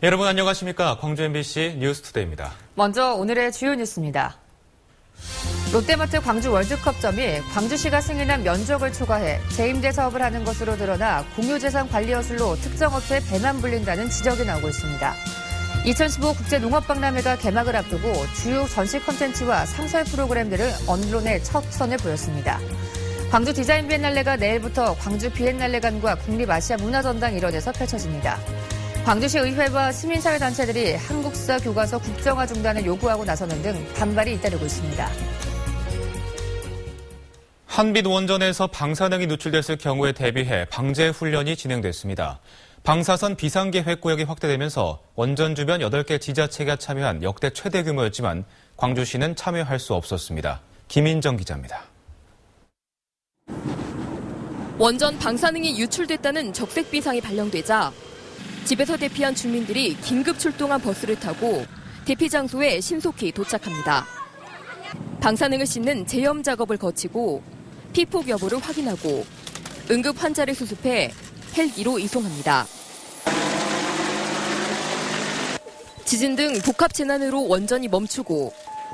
여러분 안녕하십니까? 광주 MBC 뉴스투데이입니다. 먼저 오늘의 주요 뉴스입니다. 롯데마트 광주 월드컵점이 광주시가 승인한 면적을 초과해 재임대 사업을 하는 것으로 드러나 공유재산 관리 허술로 특정 업체에 배만 불린다는 지적이 나오고 있습니다. 2015 국제농업박람회가 개막을 앞두고 주요 전시 콘텐츠와 상설 프로그램들을 언론에 첫 선을 보였습니다. 광주 디자인 비엔날레가 내일부터 광주 비엔날레관과 국립아시아문화전당 일원에서 펼쳐집니다. 광주시 의회와 시민사회단체들이 한국사 교과서 국정화 중단을 요구하고 나서는 등 반발이 잇따르고 있습니다. 한빛 원전에서 방사능이 누출됐을 경우에 대비해 방제 훈련이 진행됐습니다. 방사선 비상계획 구역이 확대되면서 원전 주변 8개 지자체가 참여한 역대 최대 규모였지만 광주시는 참여할 수 없었습니다. 김인정 기자입니다. 원전 방사능이 유출됐다는 적색 비상이 발령되자 집에서 대피한 주민들이 긴급 출동한 버스를 타고 대피 장소에 신속히 도착합니다. 방사능을 씻는 제염 작업을 거치고 피폭 여부를 확인하고 응급 환자를 수습해 헬기로 이송합니다. 지진 등 복합 재난으로 원전이 멈추고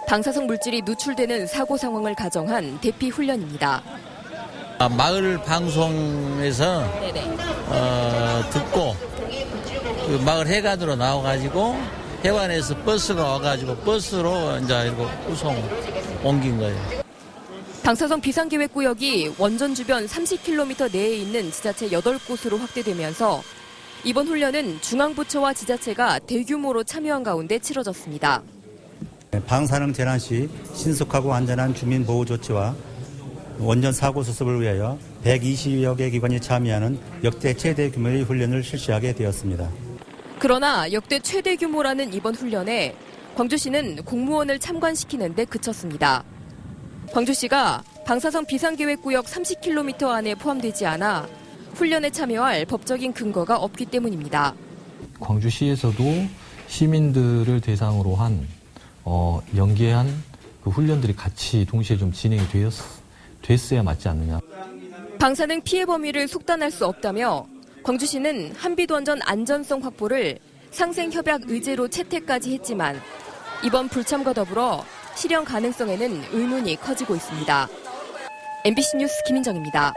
방사성 물질이 누출되는 사고 상황을 가정한 대피 훈련입니다. 마을 방송에서 듣고 그 마을 해관으로 나와가지고 해관에서 버스가 와가지고 버스로 이제 이거 후송 옮긴 거예요. 방사성 비상계획 구역이 원전 주변 30km 내에 있는 지자체 8곳으로 확대되면서 이번 훈련은 중앙부처와 지자체가 대규모로 참여한 가운데 치러졌습니다. 방사능 재난 시 신속하고 안전한 주민 보호 조치와 원전 사고 수습을 위하여 120여 개 기관이 참여하는 역대 최대 규모의 훈련을 실시하게 되었습니다. 그러나 역대 최대 규모라는 이번 훈련에 광주시는 공무원을 참관시키는 데 그쳤습니다. 광주시가 방사성 비상계획구역 30km 안에 포함되지 않아 훈련에 참여할 법적인 근거가 없기 때문입니다. 광주시에서도 시민들을 대상으로 한 연계한 그 훈련들이 같이 동시에 좀 진행이 됐어야 맞지 않느냐. 방사능 피해 범위를 속단할 수 없다며 광주시는 한빛원전 안전성 확보를 상생협약 의제로 채택까지 했지만 이번 불참과 더불어 실현 가능성에는 의문이 커지고 있습니다. MBC 뉴스 김인정입니다.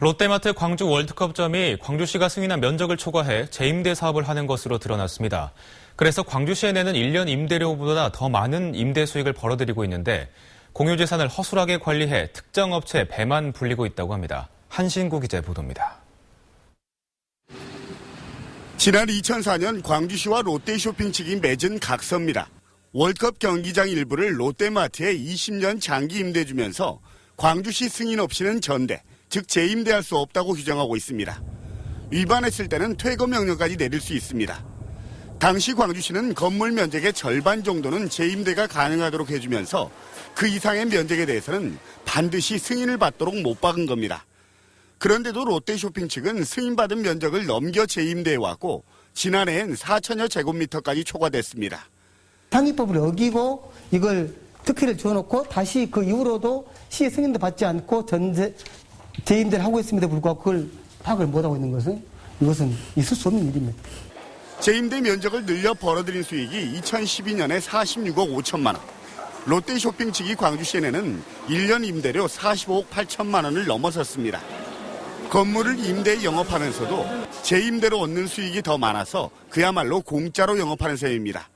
롯데마트 광주 월드컵점이 광주시가 승인한 면적을 초과해 재임대 사업을 하는 것으로 드러났습니다. 그래서 광주시에 내는 1년 임대료보다 더 많은 임대 수익을 벌어들이고 있는데 공유재산을 허술하게 관리해 특정 업체에 배만 불리고 있다고 합니다. 한신구 기자의 보도입니다. 지난 2004년 광주시와 롯데쇼핑 측이 맺은 각서입니다. 월드컵 경기장 일부를 롯데마트에 20년 장기 임대 주면서 광주시 승인 없이는 전대, 즉 재임대할 수 없다고 규정하고 있습니다. 위반했을 때는 퇴거 명령까지 내릴 수 있습니다. 당시 광주시는 건물 면적의 절반 정도는 재임대가 가능하도록 해주면서 그 이상의 면적에 대해서는 반드시 승인을 받도록 못 박은 겁니다. 그런데도 롯데쇼핑 측은 승인받은 면적을 넘겨 재임대해왔고 지난해엔 4천여 제곱미터까지 초과됐습니다. 상위법을 어기고 이걸 특혜를 줘놓고 다시 그 이후로도 시의 승인도 받지 않고 재임대를 하고 있음에도 불구하고 그걸 파악을 못하고 있는 것은 이것은 있을 수 없는 일입니다. 재임대 면적을 늘려 벌어들인 수익이 2012년에 46억 5천만 원. 롯데쇼핑 측이 광주시에 내는 1년 임대료 45억 8천만 원을 넘어섰습니다. 건물을 임대에 영업하면서도 재임대로 얻는 수익이 더 많아서 그야말로 공짜로 영업하는 셈입니다.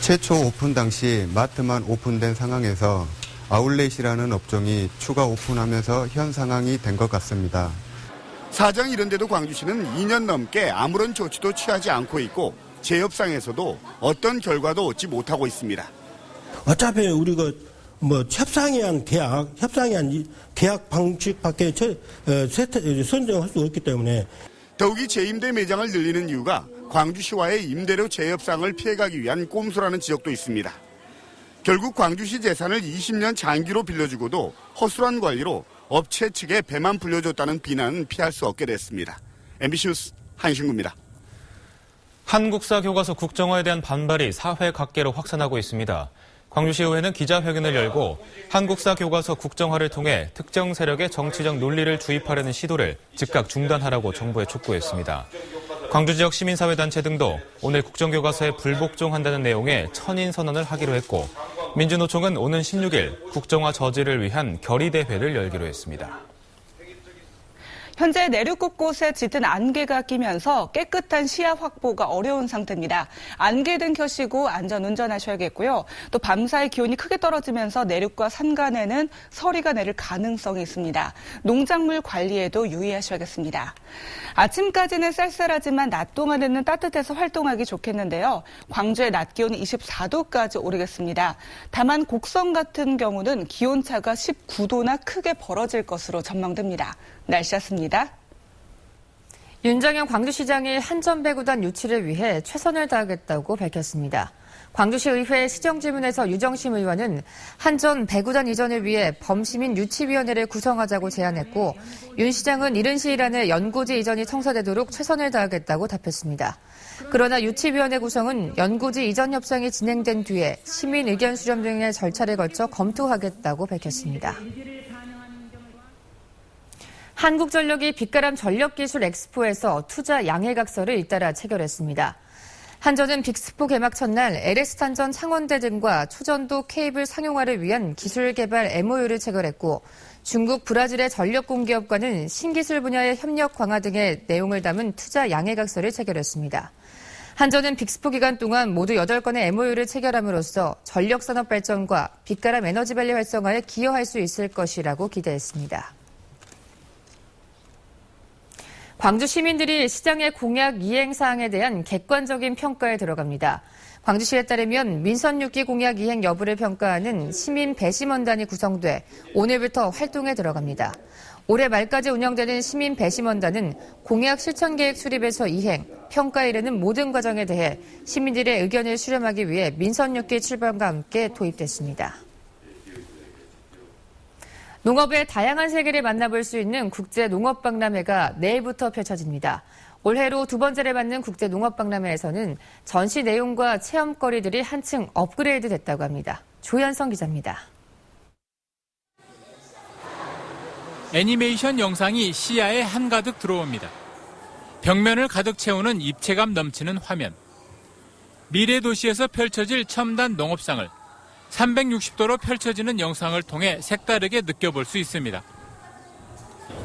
최초 오픈 당시 마트만 오픈된 상황에서 아울렛이라는 업종이 추가 오픈하면서 현 상황이 된 것 같습니다. 사정 이런데도 광주시는 2년 넘게 아무런 조치도 취하지 않고 있고 재협상에서도 어떤 결과도 얻지 못하고 있습니다. 어차피 우리가 협상에 한 계약 방식밖에 선정할 수 없기 때문에 더욱이 재임대 매장을 늘리는 이유가 광주시와의 임대료 재협상을 피해가기 위한 꼼수라는 지적도 있습니다. 결국 광주시 재산을 20년 장기로 빌려주고도 허술한 관리로 업체 측에 배만 불려줬다는 비난은 피할 수 없게 됐습니다. MBC 뉴스 한신구입니다. 한국사 교과서 국정화에 대한 반발이 사회 각계로 확산하고 있습니다. 광주시의회는 기자회견을 열고 한국사 교과서 국정화를 통해 특정 세력의 정치적 논리를 주입하려는 시도를 즉각 중단하라고 정부에 촉구했습니다. 광주 지역 시민사회단체 등도 오늘 국정교과서에 불복종한다는 내용의 천인선언을 하기로 했고 민주노총은 오는 16일 국정화 저지를 위한 결의대회를 열기로 했습니다. 현재 내륙 곳곳에 짙은 안개가 끼면서 깨끗한 시야 확보가 어려운 상태입니다. 안개 등 켜시고 안전운전하셔야겠고요. 또 밤사이 기온이 크게 떨어지면서 내륙과 산간에는 서리가 내릴 가능성이 있습니다. 농작물 관리에도 유의하셔야겠습니다. 아침까지는 쌀쌀하지만 낮 동안에는 따뜻해서 활동하기 좋겠는데요. 광주의 낮 기온이 24도까지 오르겠습니다. 다만 곡성 같은 경우는 기온차가 19도나 크게 벌어질 것으로 전망됩니다. 날씨였습니다. 윤정현 광주시장이 한전배구단 유치를 위해 최선을 다하겠다고 밝혔습니다. 광주시 의회 시정질문에서 유정심 의원은 한전 배구단 이전을 위해 범시민 유치위원회를 구성하자고 제안했고 윤 시장은 이른 시일 안에 연고지 이전이 성사되도록 최선을 다하겠다고 답했습니다. 그러나 유치위원회 구성은 연고지 이전 협상이 진행된 뒤에 시민 의견 수렴 등의 절차를 거쳐 검토하겠다고 밝혔습니다. 한국전력이 빛가람 전력기술 엑스포에서 투자 양해각서를 잇따라 체결했습니다. 한전은 빅스포 개막 첫날 LS탄전 창원대 등과 초전도 케이블 상용화를 위한 기술 개발 MOU를 체결했고 중국, 브라질의 전력 공기업과는 신기술 분야의 협력 강화 등의 내용을 담은 투자 양해각서를 체결했습니다. 한전은 빅스포 기간 동안 모두 8건의 MOU를 체결함으로써 전력산업 발전과 빛가람 에너지밸리 활성화에 기여할 수 있을 것이라고 기대했습니다. 광주 시민들이 시장의 공약 이행 사항에 대한 객관적인 평가에 들어갑니다. 광주시에 따르면 민선 6기 공약 이행 여부를 평가하는 시민 배심원단이 구성돼 오늘부터 활동에 들어갑니다. 올해 말까지 운영되는 시민 배심원단은 공약 실천 계획 수립에서 이행, 평가에 이르는 모든 과정에 대해 시민들의 의견을 수렴하기 위해 민선 6기 출범과 함께 도입됐습니다. 농업의 다양한 세계를 만나볼 수 있는 국제농업박람회가 내일부터 펼쳐집니다. 올해로 두 번째를 맞는 국제농업박람회에서는 전시 내용과 체험거리들이 한층 업그레이드 됐다고 합니다. 조현성 기자입니다. 애니메이션 영상이 시야에 한가득 들어옵니다. 벽면을 가득 채우는 입체감 넘치는 화면. 미래 도시에서 펼쳐질 첨단 농업상을 360도로 펼쳐지는 영상을 통해 색다르게 느껴볼 수 있습니다.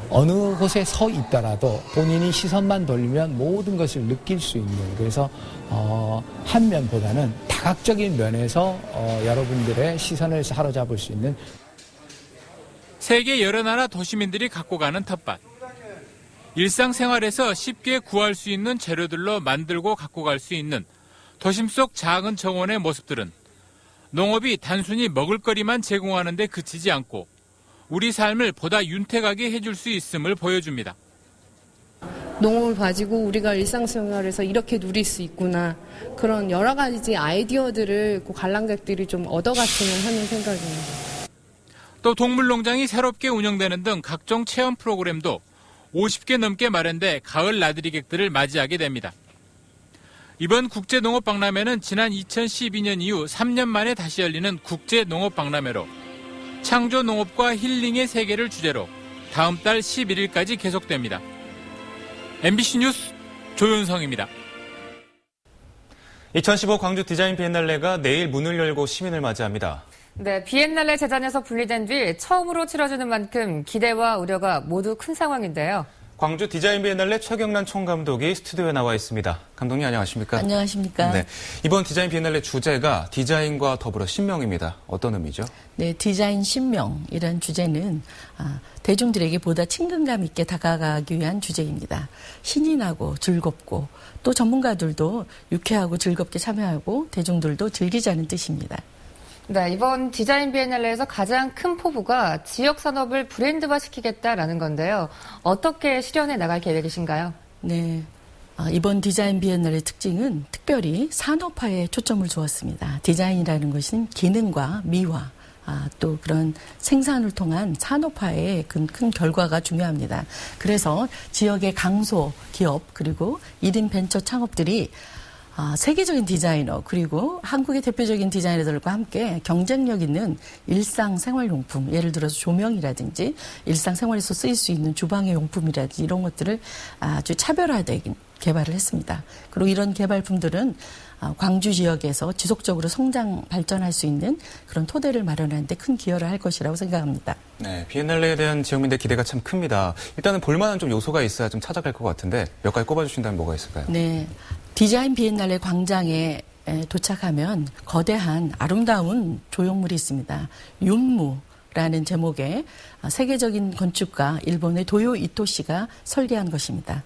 어느 곳에 서 있더라도 본인이 시선만 돌리면 모든 것을 느낄 수 있는, 그래서 한 면보다는 다각적인 면에서 여러분들의 시선을 사로잡을 수 있는. 세계 여러 나라 도시민들이 갖고 가는 텃밭. 일상생활에서 쉽게 구할 수 있는 재료들로 만들고 갖고 갈 수 있는 도심 속 작은 정원의 모습들은 농업이 단순히 먹을거리만 제공하는 데 그치지 않고 우리 삶을 보다 윤택하게 해줄 수 있음을 보여줍니다. 농업을 가지고 우리가 일상생활에서 이렇게 누릴 수 있구나. 그런 여러 가지 아이디어들을 관람객들이 좀 얻어갔으면 하는 생각입니다. 또 동물농장이 새롭게 운영되는 등 각종 체험 프로그램도 50개 넘게 마련돼 가을 나들이객들을 맞이하게 됩니다. 이번 국제농업박람회는 지난 2012년 이후 3년 만에 다시 열리는 국제농업박람회로 창조농업과 힐링의 세계를 주제로 다음 달 11일까지 계속됩니다. MBC 뉴스 조윤성입니다. 2015 광주 디자인 비엔날레가 내일 문을 열고 시민을 맞이합니다. 네, 비엔날레 재단에서 분리된 뒤 처음으로 치러지는 만큼 기대와 우려가 모두 큰 상황인데요. 광주 디자인 비엔날레 최경란 총감독이 스튜디오에 나와 있습니다. 감독님 안녕하십니까? 안녕하십니까? 네, 이번 디자인 비엔날레 주제가 디자인과 더불어 신명입니다. 어떤 의미죠? 네, 디자인 신명이라는 주제는 대중들에게 보다 친근감 있게 다가가기 위한 주제입니다. 신이 나고 즐겁고 또 전문가들도 유쾌하고 즐겁게 참여하고 대중들도 즐기자는 뜻입니다. 네, 이번 디자인 비엔날레에서 가장 큰 포부가 지역 산업을 브랜드화시키겠다라는 건데요. 어떻게 실현해 나갈 계획이신가요? 네, 이번 디자인 비엔날레 특징은 특별히 산업화에 초점을 두었습니다. 디자인이라는 것은 기능과 미화, 또 그런 생산을 통한 산업화의 큰 결과가 중요합니다. 그래서 지역의 강소 기업 그리고 1인 벤처 창업들이 세계적인 디자이너 그리고 한국의 대표적인 디자이너들과 함께 경쟁력 있는 일상생활용품, 예를 들어서 조명이라든지 일상생활에서 쓰일 수 있는 주방의 용품이라든지 이런 것들을 아주 차별화된 개발을 했습니다. 그리고 이런 개발품들은 광주 지역에서 지속적으로 성장, 발전할 수 있는 그런 토대를 마련하는 데 큰 기여를 할 것이라고 생각합니다. 네, 비엔날레에 대한 지역민들의 기대가 참 큽니다. 일단은 볼만한 좀 요소가 있어야 좀 찾아갈 것 같은데 몇 가지 꼽아주신다면 뭐가 있을까요? 네, 디자인 비엔날레 광장에 도착하면 거대한 아름다운 조형물이 있습니다. 윤무라는 제목의 세계적인 건축가 일본의 도요 이토시가 설계한 것입니다.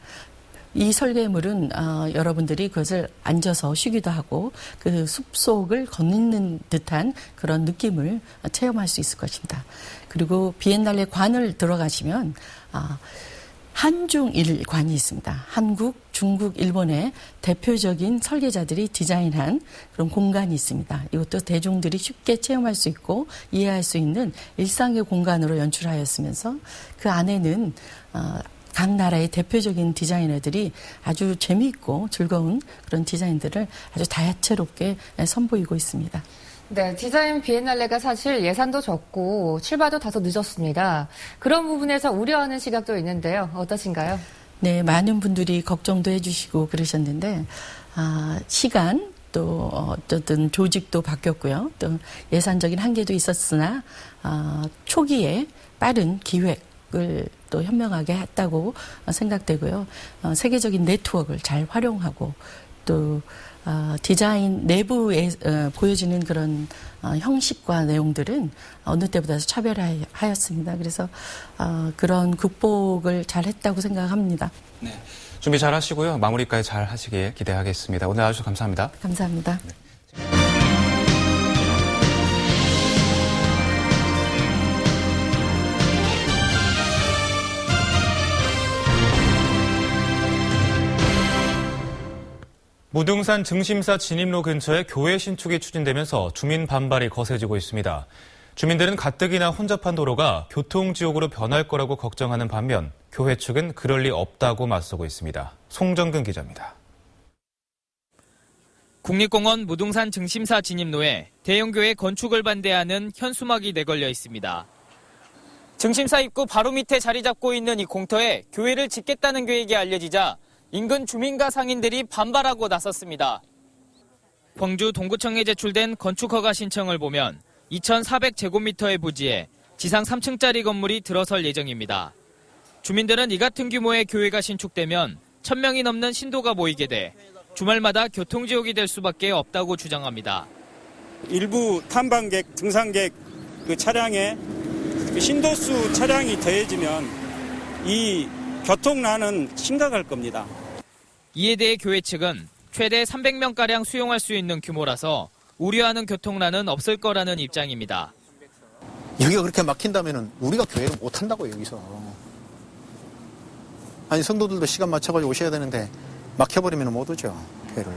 이 설계물은 여러분들이 그것을 앉아서 쉬기도 하고 그 숲속을 걷는 듯한 그런 느낌을 체험할 수 있을 것입니다. 그리고 비엔날레 관을 들어가시면 한중일관이 있습니다. 한국, 중국, 일본의 대표적인 설계자들이 디자인한 그런 공간이 있습니다. 이것도 대중들이 쉽게 체험할 수 있고 이해할 수 있는 일상의 공간으로 연출하였으면서 그 안에는 각 나라의 대표적인 디자이너들이 아주 재미있고 즐거운 그런 디자인들을 아주 다채롭게 선보이고 있습니다. 네, 디자인 비엔날레가 사실 예산도 적고 출발도 다소 늦었습니다. 그런 부분에서 우려하는 시각도 있는데요. 어떠신가요? 네, 많은 분들이 걱정도 해주시고 그러셨는데 시간 또 어쨌든 조직도 바뀌었고요. 또 예산적인 한계도 있었으나 초기에 빠른 기획을 또 현명하게 했다고 생각되고요. 세계적인 네트워크를 잘 활용하고 또 디자인 내부에 보여지는 그런 형식과 내용들은 어느 때보다 차별화하였습니다. 그래서 그런 극복을 잘 했다고 생각합니다. 네, 준비 잘 하시고요. 마무리까지 잘 하시길 기대하겠습니다. 오늘 나와주셔서 감사합니다. 감사합니다. 네. 무등산 증심사 진입로 근처에 교외 신축이 추진되면서 주민 반발이 거세지고 있습니다. 주민들은 가뜩이나 혼잡한 도로가 교통지옥으로 변할 거라고 걱정하는 반면 교회 측은 그럴 리 없다고 맞서고 있습니다. 송정근 기자입니다. 국립공원 무등산 증심사 진입로에 대형교회 건축을 반대하는 현수막이 내걸려 있습니다. 증심사 입구 바로 밑에 자리 잡고 있는 이 공터에 교회를 짓겠다는 계획이 알려지자 인근 주민과 상인들이 반발하고 나섰습니다. 광주 동구청에 제출된 건축허가 신청을 보면 2,400제곱미터의 부지에 지상 3층짜리 건물이 들어설 예정입니다. 주민들은 이 같은 규모의 교회가 신축되면 1,000명이 넘는 신도가 모이게 돼 주말마다 교통지옥이 될 수밖에 없다고 주장합니다. 일부 탐방객, 등산객 그 차량에 신도수 차량이 더해지면 이 교통난은 심각할 겁니다. 이에 대해 교회 측은 최대 300명가량 수용할 수 있는 규모라서 우려하는 교통난은 없을 거라는 입장입니다. 여기가 그렇게 막힌다면 우리가 교회를 못한다고 여기서. 아니 성도들도 시간 맞춰가지고 오셔야 되는데 막혀버리면 못 오죠. 교회를.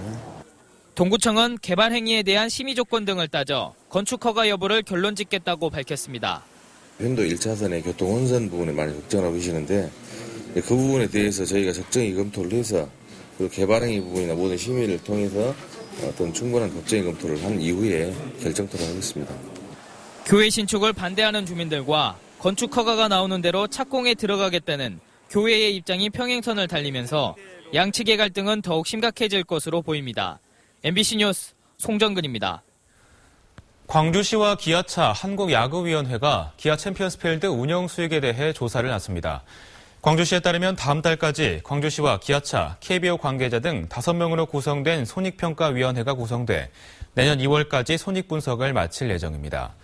동구청은 개발 행위에 대한 심의 조건 등을 따져 건축허가 여부를 결론 짓겠다고 밝혔습니다. 편도 1차선의 교통 혼선 부분에 많이 걱정을 하고 계시는데 그 부분에 대해서 저희가 적정히 검토를 해서 그 개발행위 부분이나 모든 심의를 통해서 어떤 충분한 법적인 검토를 한 이후에 결정토록 하겠습니다. 교회 신축을 반대하는 주민들과 건축 허가가 나오는 대로 착공에 들어가겠다는 교회의 입장이 평행선을 달리면서 양측의 갈등은 더욱 심각해질 것으로 보입니다. MBC 뉴스 송정근입니다. 광주시와 기아차 한국야구위원회가 기아 챔피언스필드 운영 수익에 대해 조사를 났습니다. 광주시에 따르면 다음 달까지 광주시와 기아차, KBO 관계자 등 5명으로 구성된 손익평가위원회가 구성돼 내년 2월까지 손익분석을 마칠 예정입니다.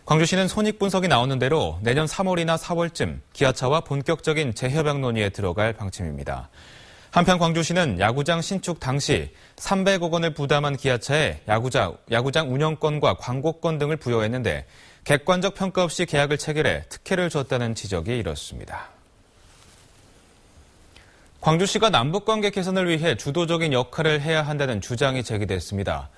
광주시는 손익분석이 나오는 대로 내년 3월이나 4월쯤 기아차와 본격적인 재협약 논의에 들어갈 방침입니다. 한편 광주시는 야구장 신축 당시 300억 원을 부담한 기아차에 야구장 운영권과 광고권 등을 부여했는데 객관적 평가 없이 계약을 체결해 특혜를 줬다는 지적이 이렇습니다. 광주시가 남북관계 개선을 위해 주도적인 역할을 해야 한다는 주장이 제기됐습니다.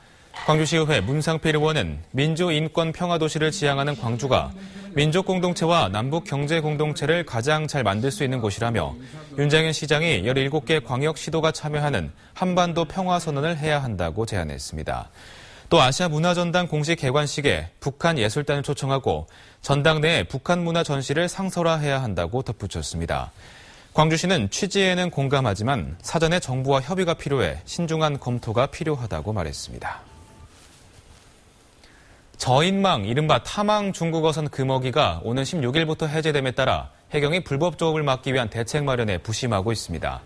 광주시의회 문상필 의원은 민주인권평화도시를 지향하는 광주가 민족공동체와 남북경제공동체를 가장 잘 만들 수 있는 곳이라며 윤장현 시장이 17개 광역시도가 참여하는 한반도 평화선언을 해야 한다고 제안했습니다. 또 아시아문화전당 공식 개관식에 북한 예술단을 초청하고 전당 내에 북한 문화 전시를 상설화해야 한다고 덧붙였습니다. 광주시는 취지에는 공감하지만 사전에 정부와 협의가 필요해 신중한 검토가 필요하다고 말했습니다. 저인망, 이른바 탐항 중국어선 금어기가 오는 16일부터 해제됨에 따라 해경이 불법 조업을 막기 위한 대책 마련에 부심하고 있습니다.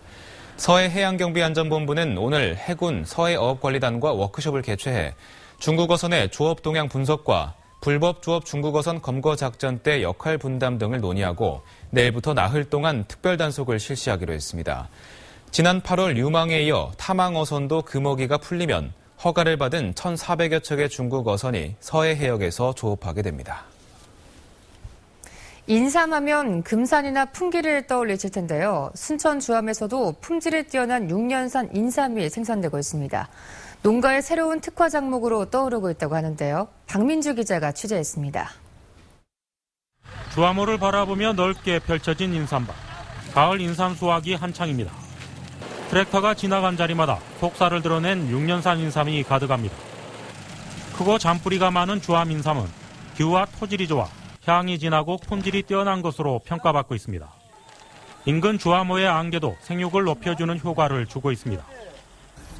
서해해양경비안전본부는 오늘 해군 서해어업관리단과 워크숍을 개최해 중국어선의 조업 동향 분석과 불법 조업 중국어선 검거 작전 때 역할 분담 등을 논의하고 내일부터 나흘 동안 특별 단속을 실시하기로 했습니다. 지난 8월 유망에 이어 탐항어선도 금어기가 풀리면 허가를 받은 1,400여 척의 중국어선이 서해 해역에서 조업하게 됩니다. 인삼하면 금산이나 풍기를 떠올리실 텐데요. 순천 주암에서도 품질이 뛰어난 6년산 인삼이 생산되고 있습니다. 농가의 새로운 특화 작목으로 떠오르고 있다고 하는데요. 박민주 기자가 취재했습니다. 주암호를 바라보며 넓게 펼쳐진 인삼밭. 가을 인삼 수확이 한창입니다. 트랙터가 지나간 자리마다 속살을 드러낸 6년산 인삼이 가득합니다. 크고 잔뿌리가 많은 주암 인삼은 뷰와 토질이 좋아 향이 진하고 품질이 뛰어난 것으로 평가받고 있습니다. 인근 주암호의 안개도 생육을 높여주는 효과를 주고 있습니다.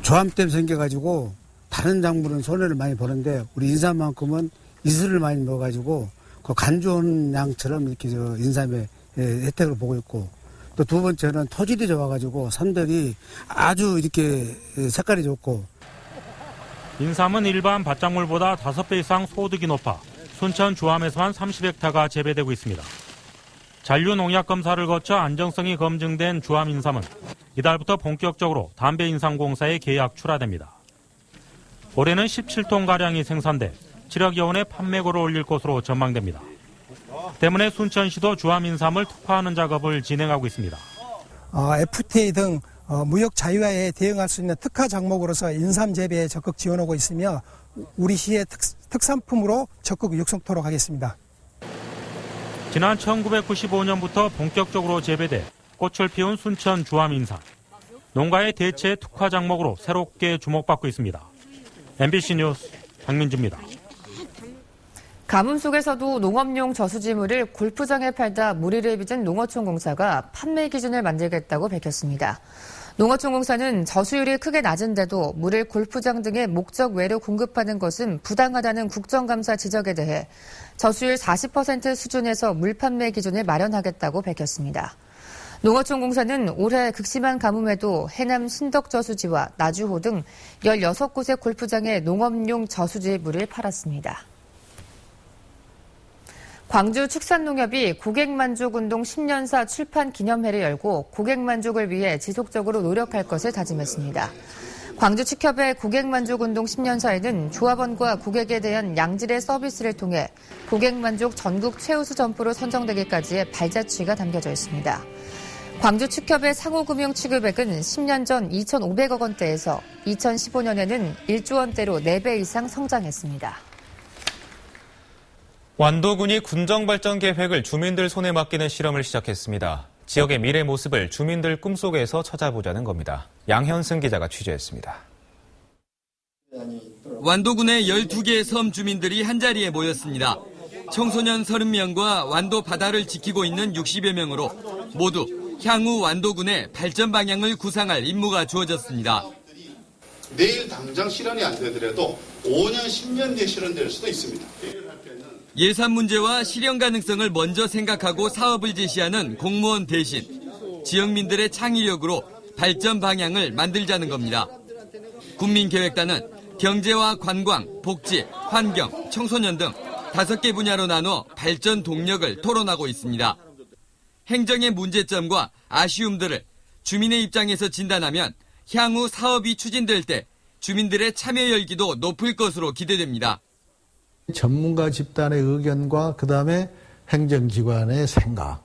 조암 때문에 생겨가지고 다른 작물은 손해를 많이 보는데 우리 인삼만큼은 이슬을 많이 먹어가지고 그 간 좋은 양처럼 이렇게 인삼의 혜택을 보고 있고 또 두 번째는 토질이 좋아가지고 삼덕이 아주 이렇게 색깔이 좋고. 인삼은 일반 밭작물보다 5배 이상 소득이 높아 순천 주암에서만 30헥타가 재배되고 있습니다. 잔류 농약 검사를 거쳐 안정성이 검증된 주암 인삼은 이달부터 본격적으로 담배인삼공사에 계약 출하됩니다. 올해는 17톤가량이 생산돼 7억여 원의 판매고를 올릴 것으로 전망됩니다. 때문에 순천시도 주암 인삼을 특화하는 작업을 진행하고 있습니다. FTA 등 무역 자유화에 대응할 수 있는 특화 작목으로서 인삼 재배에 적극 지원하고 있으며 우리 시의 특산품으로 적극 육성토록 하겠습니다. 지난 1995년부터 본격적으로 재배돼 꽃을 피운 순천 주암 인삼. 농가의 대체 특화 작목으로 새롭게 주목받고 있습니다. MBC 뉴스 박민주입니다. 가뭄 속에서도 농업용 저수지물을 골프장에 팔다 무리를 빚은 농어촌공사가 판매 기준을 만들겠다고 밝혔습니다. 농어촌공사는 저수율이 크게 낮은데도 물을 골프장 등의 목적 외로 공급하는 것은 부당하다는 국정감사 지적에 대해 저수율 40% 수준에서 물 판매 기준을 마련하겠다고 밝혔습니다. 농어촌공사는 올해 극심한 가뭄에도 해남 신덕저수지와 나주호 등 16곳의 골프장에 농업용 저수지 물을 팔았습니다. 광주 축산농협이 고객만족운동 10년사 출판 기념회를 열고 고객만족을 위해 지속적으로 노력할 것을 다짐했습니다. 광주축협의 고객만족운동 10년사에는 조합원과 고객에 대한 양질의 서비스를 통해 고객만족 전국 최우수 점포로 선정되기까지의 발자취가 담겨져 있습니다. 광주축협의 상호금융 취급액은 10년 전 2,500억 원대에서 2015년에는 1조 원대로 4배 이상 성장했습니다. 완도군이 군정발전 계획을 주민들 손에 맡기는 실험을 시작했습니다. 지역의 미래 모습을 주민들 꿈속에서 찾아보자는 겁니다. 양현승 기자가 취재했습니다. 완도군의 12개의 섬 주민들이 한자리에 모였습니다. 청소년 30명과 완도 바다를 지키고 있는 60여 명으로 모두 향후 완도군의 발전 방향을 구상할 임무가 주어졌습니다. 내일 당장 실현이 안 되더라도 5년, 10년 뒤에 실현될 수도 있습니다. 예산 문제와 실현 가능성을 먼저 생각하고 사업을 제시하는 공무원 대신 지역민들의 창의력으로 발전 방향을 만들자는 겁니다. 군민계획단은 경제와 관광, 복지, 환경, 청소년 등 5개 분야로 나눠 발전 동력을 토론하고 있습니다. 행정의 문제점과 아쉬움들을 주민의 입장에서 진단하면 향후 사업이 추진될 때 주민들의 참여 열기도 높을 것으로 기대됩니다. 전문가 집단의 의견과 그다음에 행정기관의 생각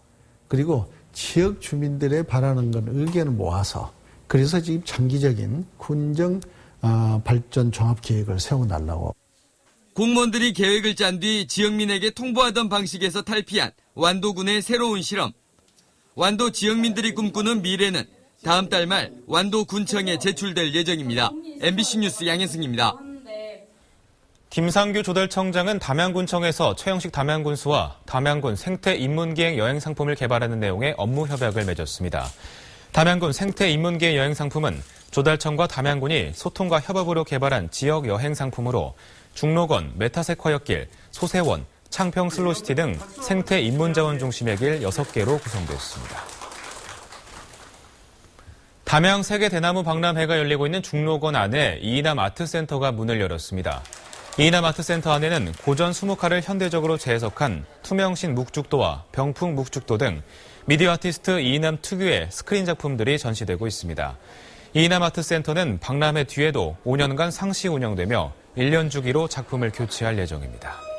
그리고 지역 주민들의 바라는 건 의견을 모아서 그래서 지금 장기적인 군정 발전 종합계획을 세워달라고. 공무원들이 계획을 짠 뒤 지역민에게 통보하던 방식에서 탈피한 완도군의 새로운 실험. 완도 지역민들이 꿈꾸는 미래는 다음 달 말 완도군청에 제출될 예정입니다. MBC 뉴스 양현승입니다. 김상규 조달청장은 담양군청에서 최영식 담양군수와 담양군 생태 인문기행 여행 상품을 개발하는 내용의 업무 협약을 맺었습니다. 담양군 생태 인문기행 여행 상품은 조달청과 담양군이 소통과 협업으로 개발한 지역 여행 상품으로 중록원, 메타세콰이어길, 소세원, 창평 슬로시티 등 생태 인문자원 중심의 길 6개로 구성되었습니다. 담양 세계 대나무 박람회가 열리고 있는 중록원 안에 이이남 아트센터가 문을 열었습니다. 이이남 아트센터 안에는 고전 20칼을 현대적으로 재해석한 투명신 묵죽도와 병풍 묵죽도 등 미디어 아티스트 이이남 특유의 스크린 작품들이 전시되고 있습니다. 이이남 아트센터는 박람회 뒤에도 5년간 상시 운영되며 1년 주기로 작품을 교체할 예정입니다.